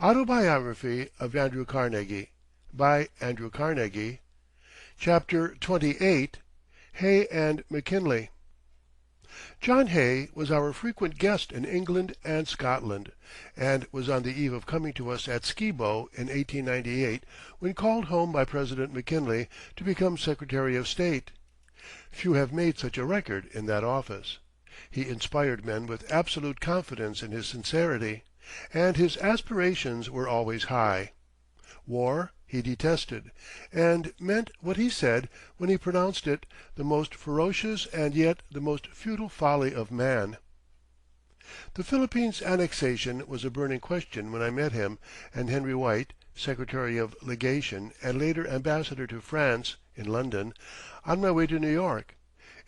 Autobiography of Andrew Carnegie, by Andrew Carnegie. Chapter 28. Hay and McKinley. John Hay was our frequent guest in England and Scotland, and was on the eve of coming to us at Skibo in 1898 when called home by President McKinley to become Secretary of State. Few have made such a record in that office. He inspired men with absolute confidence in his sincerity, and his aspirations were always high. War he detested, and meant what he said when he pronounced it the most ferocious and yet the most futile folly of man. The Philippines annexation was a burning question when I met him and Henry White, Secretary of Legation and later Ambassador to France, in London, on my way to New York.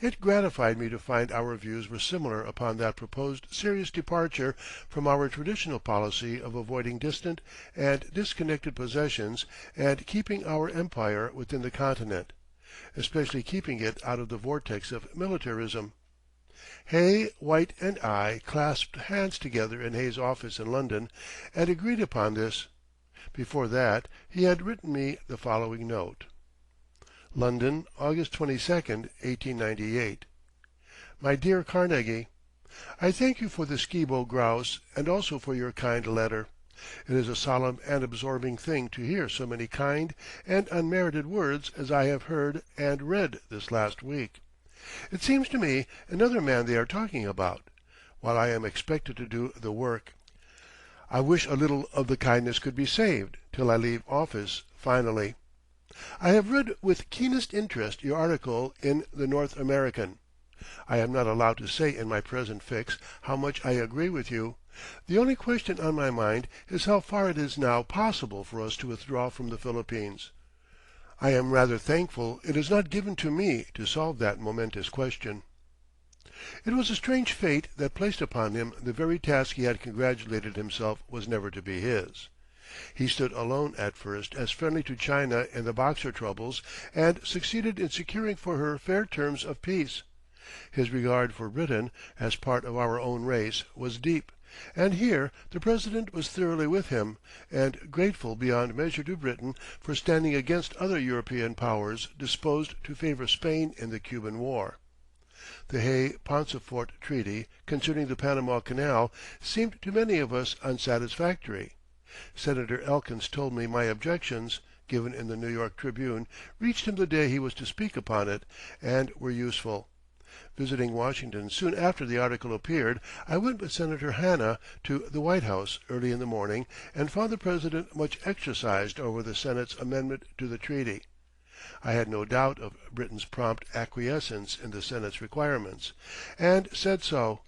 It gratified me to find our views were similar upon that proposed serious departure from our traditional policy of avoiding distant and disconnected possessions and keeping our empire within the continent, especially keeping it out of the vortex of militarism. Hay, White, and I clasped hands together in Hay's office in London and agreed upon this. Before that he had written me the following note: London, August 22, 1898. My dear Carnegie, I thank you for the Skibo grouse and also for your kind letter. It is a solemn and absorbing thing to hear so many kind and unmerited words as I have heard and read this last week. It seems to me another man they are talking about, while I am expected to do the work. I wish a little of the kindness could be saved till I leave office finally. I have read with keenest interest your article in the North American. I am not allowed to say in my present fix how much I agree with you. The only question on my mind is how far it is now possible for us to withdraw from the Philippines. I am rather thankful it is not given to me to solve that momentous question. It was a strange fate that placed upon him the very task he had congratulated himself was never to be his. He stood alone at first as friendly to China in the Boxer troubles, and succeeded in securing for her fair terms of peace. His regard for Britain, as part of our own race, was deep, and here the President was thoroughly with him, and grateful beyond measure to Britain for standing against other European powers disposed to favor Spain in the Cuban War. The Hay-Pauncefote Treaty concerning the Panama Canal seemed to many of us unsatisfactory. Senator Elkins told me my objections, given in the New York Tribune, reached him the day he was to speak upon it, and were useful. Visiting Washington soon after the article appeared, I went with Senator Hanna to the White House early in the morning and found the President much exercised over the Senate's amendment to the treaty. I had no doubt of Britain's prompt acquiescence in the Senate's requirements, and said so.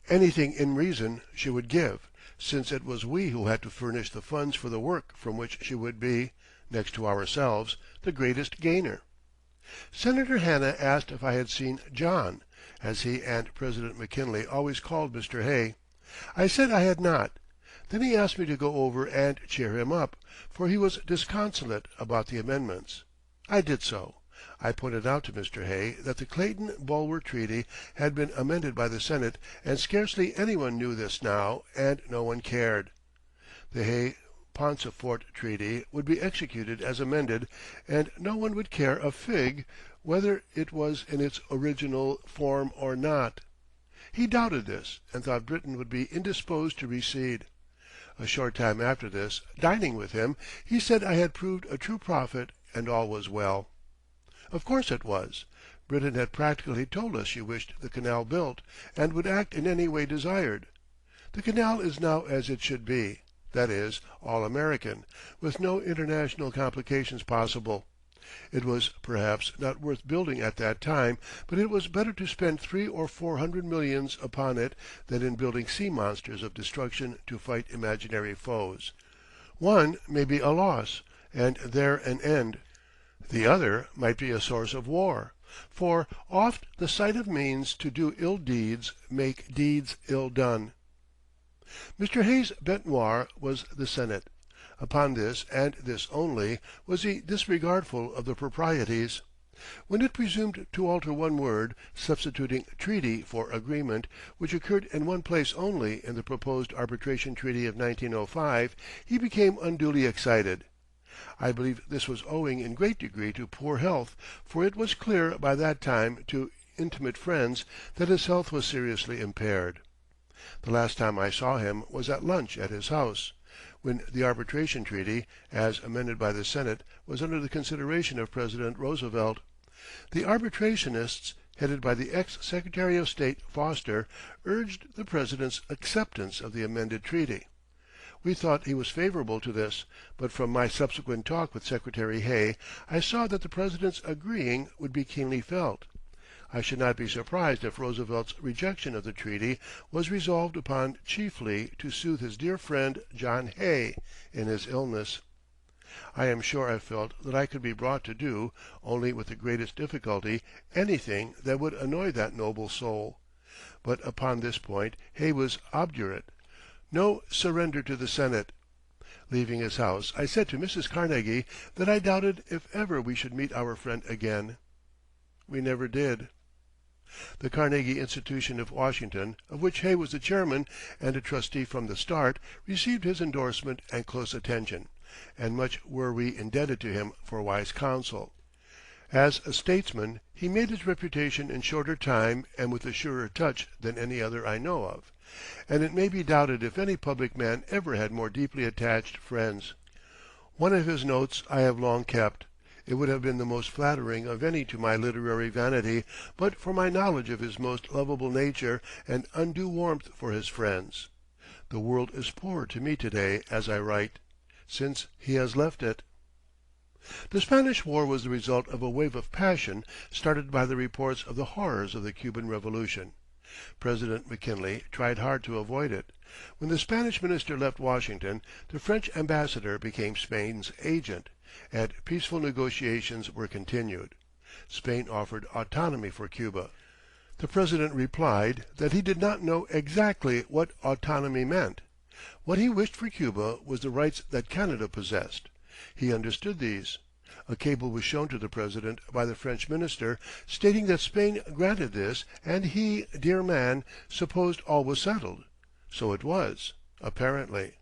Anything in reason she would give, since it was we who had to furnish the funds for the work from which she would be, next to ourselves, the greatest gainer. Senator Hanna asked if I had seen John, as he and President McKinley always called Mr. Hay. I said I had not. Then he asked me to go over and cheer him up, for he was disconsolate about the amendments. I did so. I pointed out to Mr. Hay that the Clayton-Bulwer Treaty had been amended by the Senate, and scarcely anyone knew this now, and no one cared. The Hay-Pauncefote Treaty would be executed as amended, and no one would care a fig whether it was in its original form or not. He doubted this, and thought Britain would be indisposed to recede. A short time after this, dining with him, he said I had proved a true prophet, and all was well. Of course it was. Britain had practically told us she wished the canal built, and would act in any way desired. The canal is now as it should be, that is, all American, with no international complications possible. It was, perhaps, not worth building at that time, but it was better to spend 300 or 400 millions upon it than in building sea monsters of destruction to fight imaginary foes. One may be a loss, and there an end. The other might be a source of war, for oft the sight of means to do ill deeds make deeds ill done. Mr. Hay's bête noire was the Senate. Upon this, and this only, was he disregardful of the proprieties. When it presumed to alter one word, substituting treaty for agreement, which occurred in one place only in the proposed arbitration treaty of 1905, he became unduly excited. I believe this was owing in great degree to poor health, for it was clear by that time to intimate friends that his health was seriously impaired. The last time I saw him was at lunch at his house, when the arbitration treaty, as amended by the Senate, was under the consideration of President Roosevelt. The arbitrationists, headed by the ex-Secretary of State Foster, urged the President's acceptance of the amended treaty. We thought he was favorable to this, but from my subsequent talk with Secretary Hay I saw that the President's agreeing would be keenly felt. I should not be surprised if Roosevelt's rejection of the treaty was resolved upon chiefly to soothe his dear friend John Hay in his illness. I am sure I felt that I could be brought to do, only with the greatest difficulty, anything that would annoy that noble soul. But upon this point Hay was obdurate. No surrender to the Senate. Leaving his house, I said to Mrs. Carnegie that I doubted if ever we should meet our friend again. We never did. The Carnegie Institution of Washington, of which Hay was the chairman and a trustee from the start, received his endorsement and close attention, and much were we indebted to him for wise counsel. As a statesman, he made his reputation in shorter time and with a surer touch than any other I know of, and it may be doubted if any public man ever had more deeply attached friends. One of his notes I have long kept. It would have been the most flattering of any to my literary vanity, but for my knowledge of his most lovable nature and undue warmth for his friends. The world is poor to me today as I write, since he has left it. The Spanish War was the result of a wave of passion started by the reports of the horrors of the Cuban Revolution. President McKinley tried hard to avoid it. When the Spanish minister left Washington, the French ambassador became Spain's agent, and peaceful negotiations were continued. Spain offered autonomy for Cuba. The President replied that he did not know exactly what autonomy meant. What he wished for Cuba was the rights that Canada possessed. He understood these. A cable was shown to the President by the French minister, stating that Spain granted this, and he, dear man, supposed all was settled. So it was, apparently.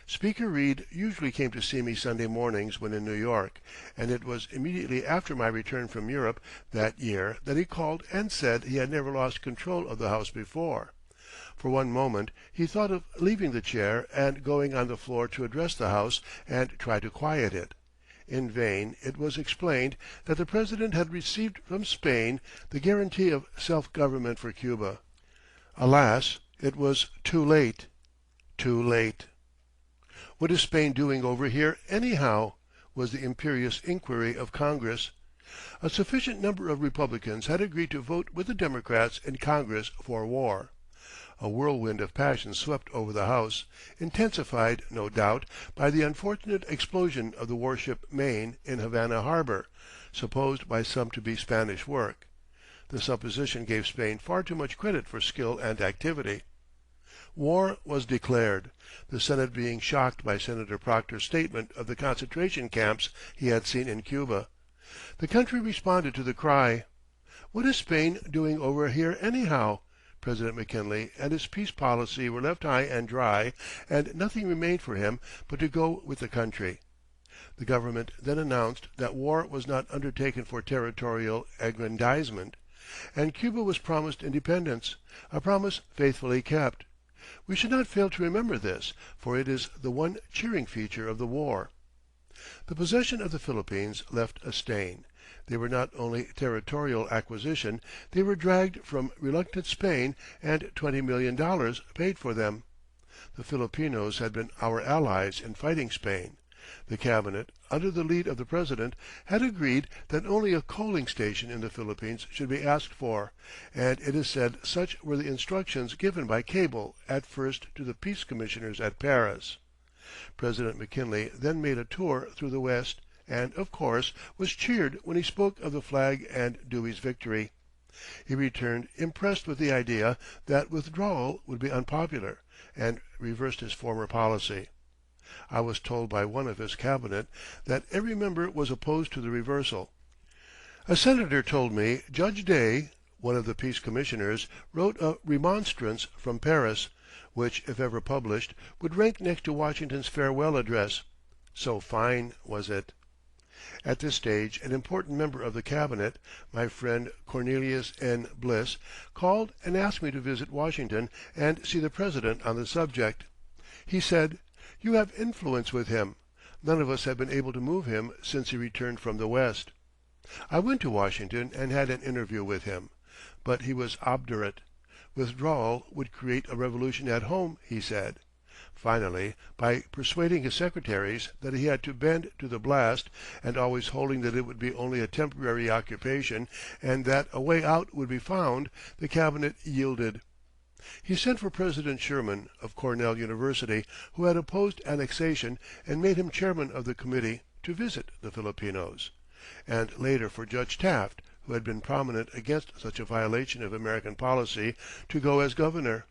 Speaker Reed usually came to see me Sunday mornings when in New York, and it was immediately after my return from Europe that year that he called and said he had never lost control of the House before. For one moment he thought of leaving the chair and going on the floor to address the House and try to quiet it. In vain it was explained that the President had received from Spain the guarantee of self-government for Cuba. Alas, it was too late, too late. "What is Spain doing over here, anyhow?" was the imperious inquiry of Congress. A sufficient number of Republicans had agreed to vote with the Democrats in Congress for war. A whirlwind of passion swept over the House, intensified, no doubt, by the unfortunate explosion of the warship Maine in Havana Harbor, supposed by some to be Spanish work. The supposition gave Spain far too much credit for skill and activity. War was declared, the Senate being shocked by Senator Proctor's statement of the concentration camps he had seen in Cuba. The country responded to the cry. "What is Spain doing over here, anyhow?" President McKinley and his peace policy were left high and dry, and nothing remained for him but to go with the country. The government then announced that war was not undertaken for territorial aggrandizement, and Cuba was promised independence, a promise faithfully kept. We should not fail to remember this, for it is the one cheering feature of the war. The possession of the Philippines left a stain. They were not only territorial acquisition, they were dragged from reluctant Spain, and $20 million paid for them. The Filipinos had been our allies in fighting Spain. The Cabinet, under the lead of the President, had agreed that only a coaling station in the Philippines should be asked for, and it is said such were the instructions given by cable at first to the peace commissioners at Paris. President McKinley then made a tour through the West, and, of course, was cheered when he spoke of the flag and Dewey's victory. He returned impressed with the idea that withdrawal would be unpopular, and reversed his former policy. I was told by one of his cabinet that every member was opposed to the reversal. A senator told me Judge Day, one of the peace commissioners, wrote a remonstrance from Paris, which, if ever published, would rank next to Washington's farewell address, so fine was it. At this stage an important member of the Cabinet, my friend Cornelius N. Bliss, called and asked me to visit Washington and see the President on the subject. He said, "You have influence with him. None of us have been able to move him since he returned from the West." I went to Washington and had an interview with him, but he was obdurate. Withdrawal would create a revolution at home, he said. Finally, by persuading his secretaries that he had to bend to the blast, and always holding that it would be only a temporary occupation and that a way out would be found, the Cabinet yielded. He sent for President Sherman, of Cornell University, who had opposed annexation, and made him chairman of the committee, to visit the Filipinos; and later for Judge Taft, who had been prominent against such a violation of American policy, to go as governor.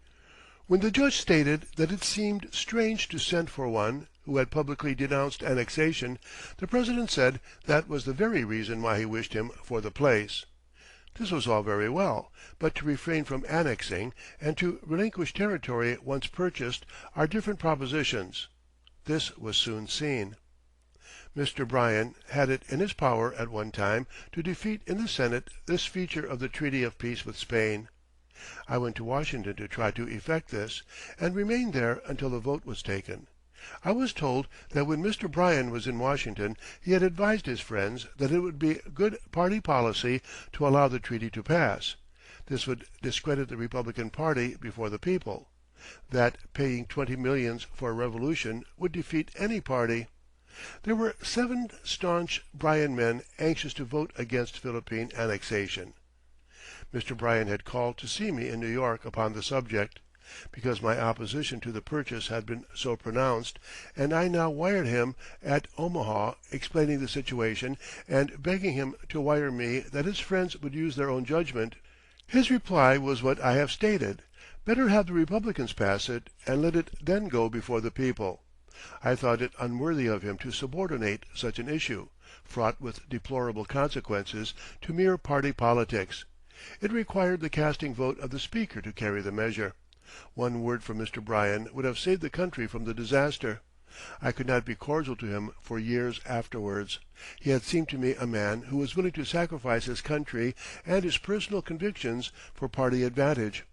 When the judge stated that it seemed strange to send for one who had publicly denounced annexation, the President said that was the very reason why he wished him for the place. This was all very well, but to refrain from annexing and to relinquish territory once purchased are different propositions. This was soon seen. Mr. Bryan had it in his power at one time to defeat in the Senate this feature of the treaty of peace with Spain. I went to Washington to try to effect this, and remained there until the vote was taken. I was told that when Mr. Bryan was in Washington he had advised his friends that it would be good party policy to allow the treaty to pass. This would discredit the Republican Party before the people; that paying $20 millions for a revolution would defeat any party. There were 7 staunch Bryan men anxious to vote against Philippine annexation. Mr. Bryan had called to see me in New York upon the subject, because my opposition to the purchase had been so pronounced, and I now wired him at Omaha explaining the situation and begging him to wire me that his friends would use their own judgment. His reply was what I have stated: better have the Republicans pass it and let it then go before the people. I thought it unworthy of him to subordinate such an issue, fraught with deplorable consequences, to mere party politics. It required the casting vote of the Speaker to carry the measure. One word from Mr. Bryan would have saved the country from the disaster. I could not be cordial to him for years afterwards. He had seemed to me a man who was willing to sacrifice his country and his personal convictions for party advantage.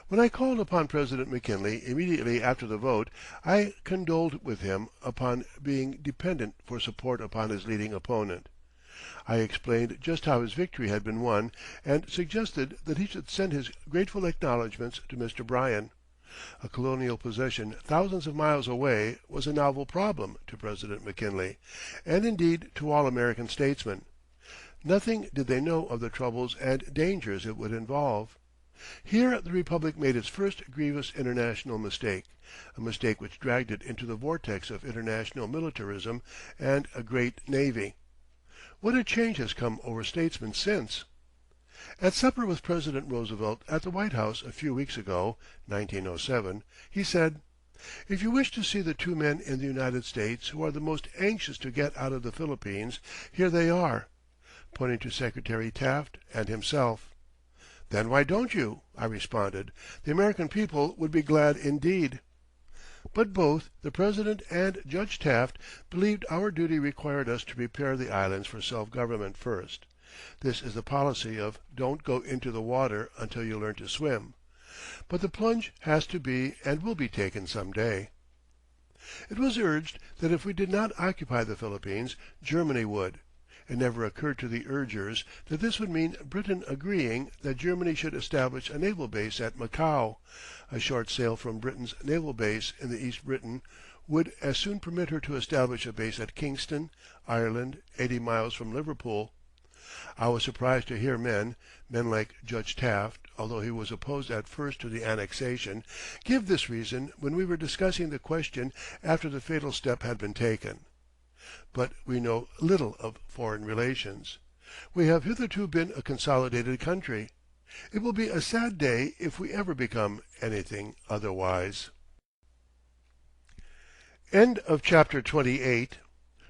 When I called upon President McKinley immediately after the vote, I condoled with him upon being dependent for support upon his leading opponent. I explained just how his victory had been won, and suggested that he should send his grateful acknowledgments to Mr. Bryan. A colonial possession thousands of miles away was a novel problem to President McKinley, and indeed to all American statesmen. Nothing did they know of the troubles and dangers it would involve. Here the Republic made its first grievous international mistake, a mistake which dragged it into the vortex of international militarism and a great navy. What a change has come over statesmen since! At supper with President Roosevelt at the White House a few weeks ago (1907), he said, "If you wish to see the 2 men in the United States who are the most anxious to get out of the Philippines, here they are," pointing to Secretary Taft and himself. "Then why don't you?" I responded. "The American people would be glad indeed." But both the President and Judge Taft believed our duty required us to prepare the islands for self-government first. This is the policy of "don't go into the water until you learn to swim." But the plunge has to be and will be taken some day. It was urged that if we did not occupy the Philippines, Germany would. It never occurred to the urgers that this would mean Britain agreeing that Germany should establish a naval base at Macao. A short sail from Britain's naval base in the East Britain would as soon permit her to establish a base at Kingston, Ireland, 80 miles from Liverpool. I was surprised to hear men like Judge Taft, although he was opposed at first to the annexation, give this reason when we were discussing the question after the fatal step had been taken. But we know little of foreign relations. We have hitherto been a consolidated country. It will be a sad day if we ever become anything otherwise. End of chapter 28.